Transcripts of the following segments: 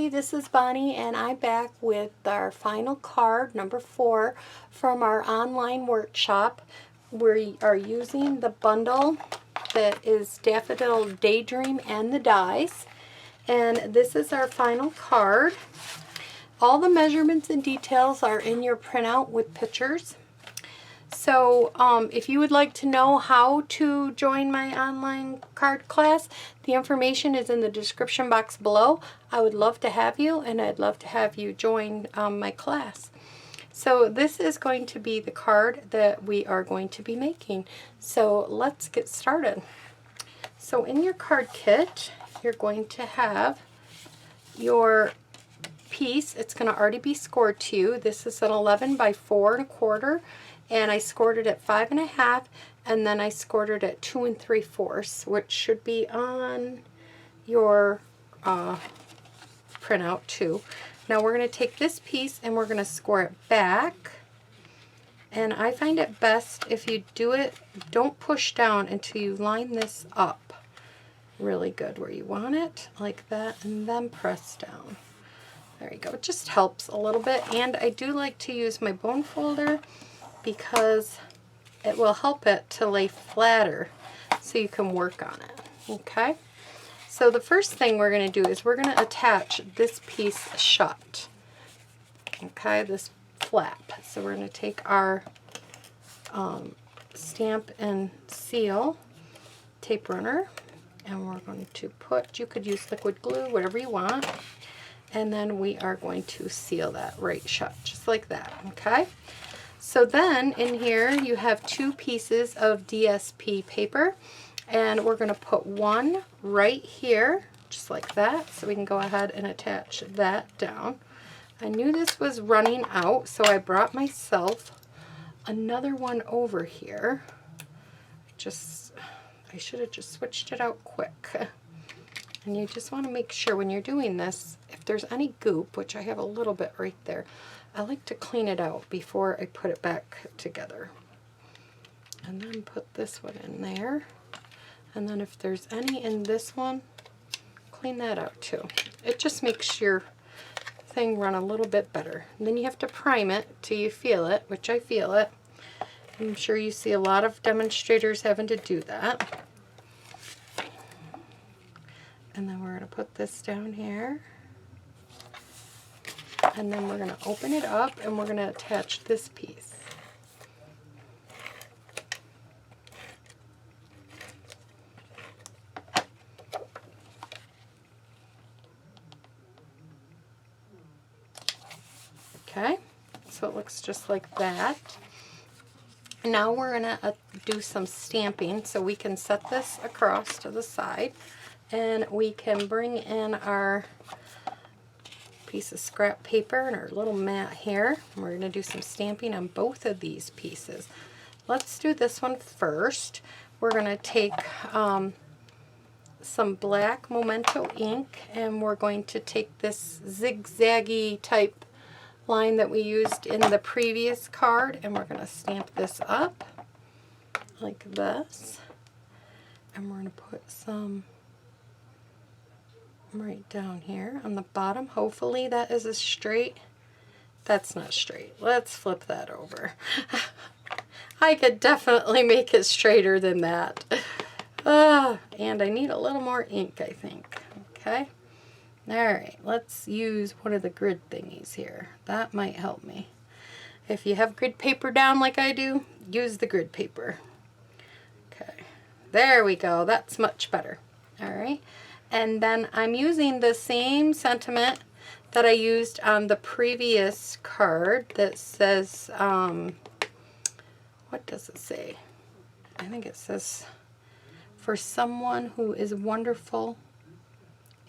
Hi, this is Bonnie, and I'm back with our final card, number 4, from our online workshop. We are using the bundle that is Daffodil, Daydream, and the dies. And this is our final card. All the measurements and details are in your printout with pictures. So if you would like to know how to join my online card class, the information is in the description box below. I would love to have you, and I'd love to have you join my class. So this is going to be the card that we are going to be making. So let's get started. So in your card kit, you're going to have your piece. It's going to already be scored to you. This is an 11 by 4 1/4. And I scored it at 5 1/2, and then I scored it at 2 3/4, which should be on your printout too. Now we're going to take this piece and we're going to score it back. And I find it best if you do it, don't push down until you line this up really good where you want it, like that, and then press down. There you go. It just helps a little bit. And I do like to use my bone folder because it will help it to lay flatter so you can work on it. Okay, so the first thing we're going to do is we're going to attach this piece shut. Okay, this flap. So we're going to take our stamp and seal tape runner, and we're going to put, you could use liquid glue, whatever you want, and then we are going to seal that right shut, just like that. Okay. So then in here you have 2 pieces of DSP paper, and we're going to put one right here, just like that, so we can go ahead and attach that down. I knew this was running out, so I brought myself another one over here. I should have just switched it out quick. And you just want to make sure when you're doing this, if there's any goop, which I have a little bit right there, I like to clean it out before I put it back together. And then put this one in there. And then if there's any in this one, clean that out too. It just makes your thing run a little bit better. And then you have to prime it till you feel it, which I feel it. I'm sure you see a lot of demonstrators having to do that. And then we're going to put this down here. And then we're going to open it up and we're going to attach this piece. Okay, so it looks just like that. Now we're going to do some stamping, so we can set this across to the side, and we can bring in our piece of scrap paper and our little mat here. And we're going to do some stamping on both of these pieces. Let's do this one first. We're going to take some black Memento ink, and we're going to take this zigzaggy type line that we used in the previous card, and we're going to stamp this up like this. And we're going to put some right down here on the bottom. Hopefully that is a straight. That's not straight. Let's flip that over. I could definitely make it straighter than that. And I need a little more ink, I think. Okay. Alright, let's use one of the grid thingies here. That might help me. If you have grid paper down like I do, use the grid paper. Okay, there we go. That's much better. Alright, and then I'm using the same sentiment that I used on the previous card that says, what does it say? I think it says, for someone who is wonderful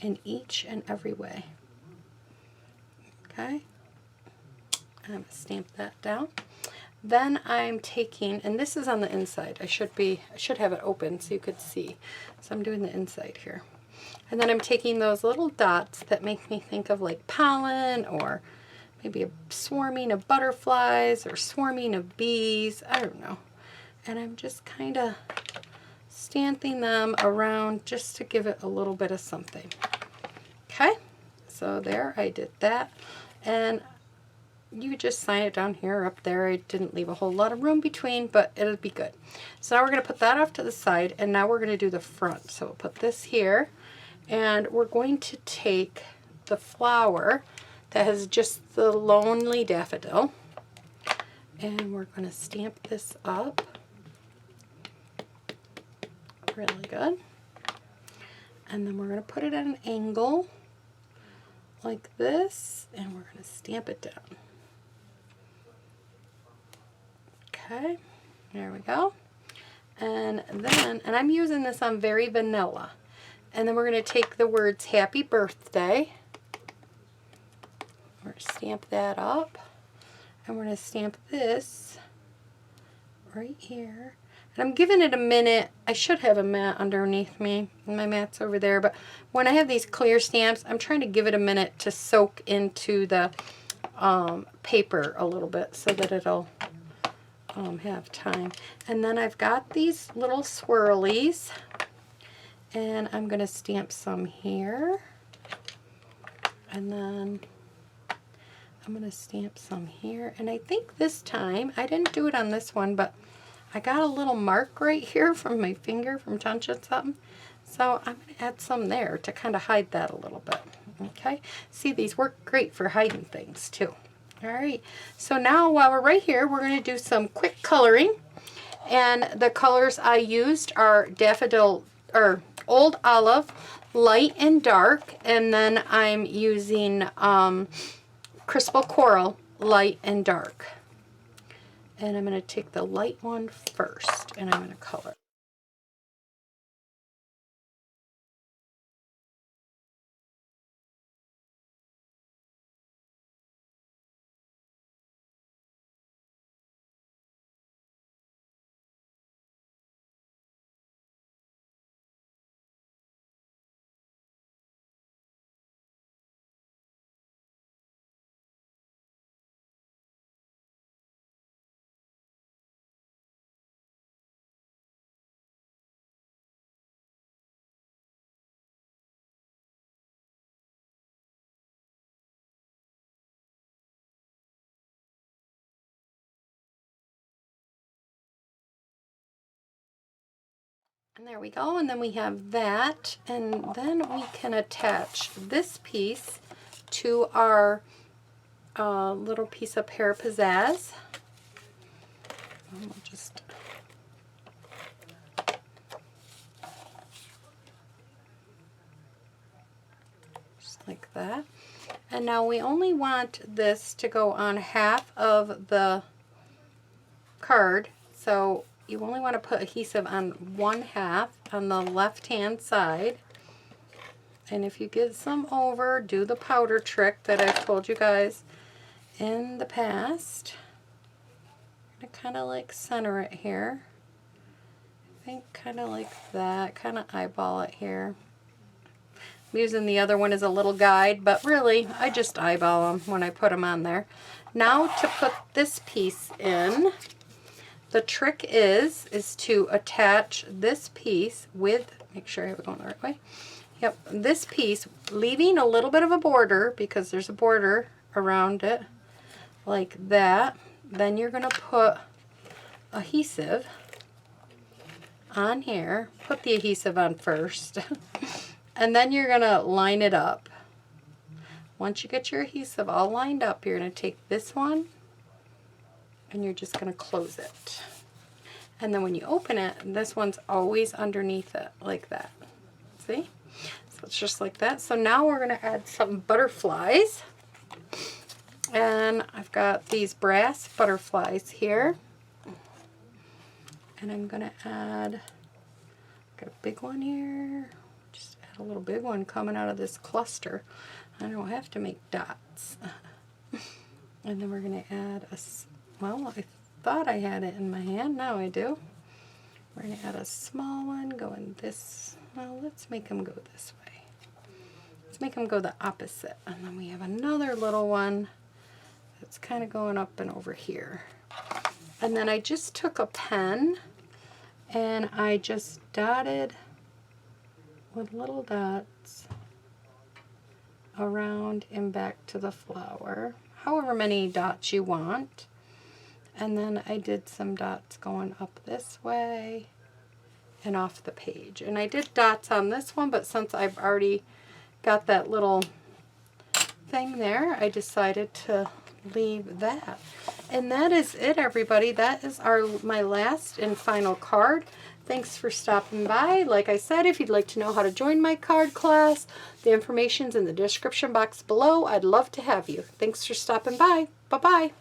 in each and every way. Okay, I'm going to stamp that down. Then I'm taking, and this is on the inside. I should have it open so you could see. So I'm doing the inside here. And then I'm taking those little dots that make me think of like pollen, or maybe a swarming of butterflies or swarming of bees. I don't know. And I'm just kind of stamping them around just to give it a little bit of something. Okay, So there, I did that. And you just sign it down here or up there. I didn't leave a whole lot of room between, but it'll be good. So now we're going to put that off to the side, and now we're going to do the front. So we'll put this here, and we're going to take the flower that has just the lonely daffodil, and we're going to stamp this up really good. And then we're going to put it at an angle like this, and we're going to stamp it down. Okay, there we go. And then, and I'm using this on Very Vanilla. And then we're going to take the words Happy Birthday. We're going to stamp that up. And we're going to stamp this right here. And I'm giving it a minute. I should have a mat underneath me. My mat's over there. But when I have these clear stamps, I'm trying to give it a minute to soak into the paper a little bit so that it'll have time. And then I've got these little swirlies, and I'm going to stamp some here, and then I'm going to stamp some here. And I think this time, I didn't do it on this one, but I got a little mark right here from my finger from touching something, so I'm going to add some there to kind of hide that a little bit. Okay, see, these work great for hiding things too. Alright, so now while we're right here, we're going to do some quick coloring. And the colors I used are Daffodil, or Old Olive, Light and Dark. And then I'm using Crystal Coral, Light and Dark. And I'm going to take the light one first, and I'm going to color. And there we go, and then we have that, and then we can attach this piece to our little piece of Pear Pizzazz. And we'll just like that. And now we only want this to go on half of the card, so you only want to put adhesive on one half on the left hand side. And if you get some over, do the powder trick that I've told you guys in the past. I'm going to kind of like center it here. I think kind of like that, kind of eyeball it here. I'm using the other one as a little guide, but really I just eyeball them when I put them on there. Now to put this piece in, the trick is to attach this piece with, make sure I have it going the right way. Yep, this piece, leaving a little bit of a border because there's a border around it, like that. Then you're going to put adhesive on here. Put the adhesive on first. And then you're going to line it up. Once you get your adhesive all lined up, you're going to take this one and you're just going to close it. And then when you open it, this one's always underneath it, like that. See? So it's just like that. So now we're going to add some butterflies. And I've got these brass butterflies here. And I'm going to add, got a big one here. Just add a little big one coming out of this cluster. I don't have to make dots. And then we're going to add a, well, I thought I had it in my hand. Now I do. We're going to add a small one going this, well, let's make them go this way. Let's make them go the opposite. And then we have another little one that's kind of going up and over here. And then I just took a pen and I just dotted with little dots around and back to the flower, however many dots you want. And then I did some dots going up this way and off the page. And I did dots on this one, but since I've already got that little thing there, I decided to leave that. And that is it, everybody. That is my last and final card. Thanks for stopping by. Like I said, if you'd like to know how to join my card class, the information's in the description box below. I'd love to have you. Thanks for stopping by. Bye-bye.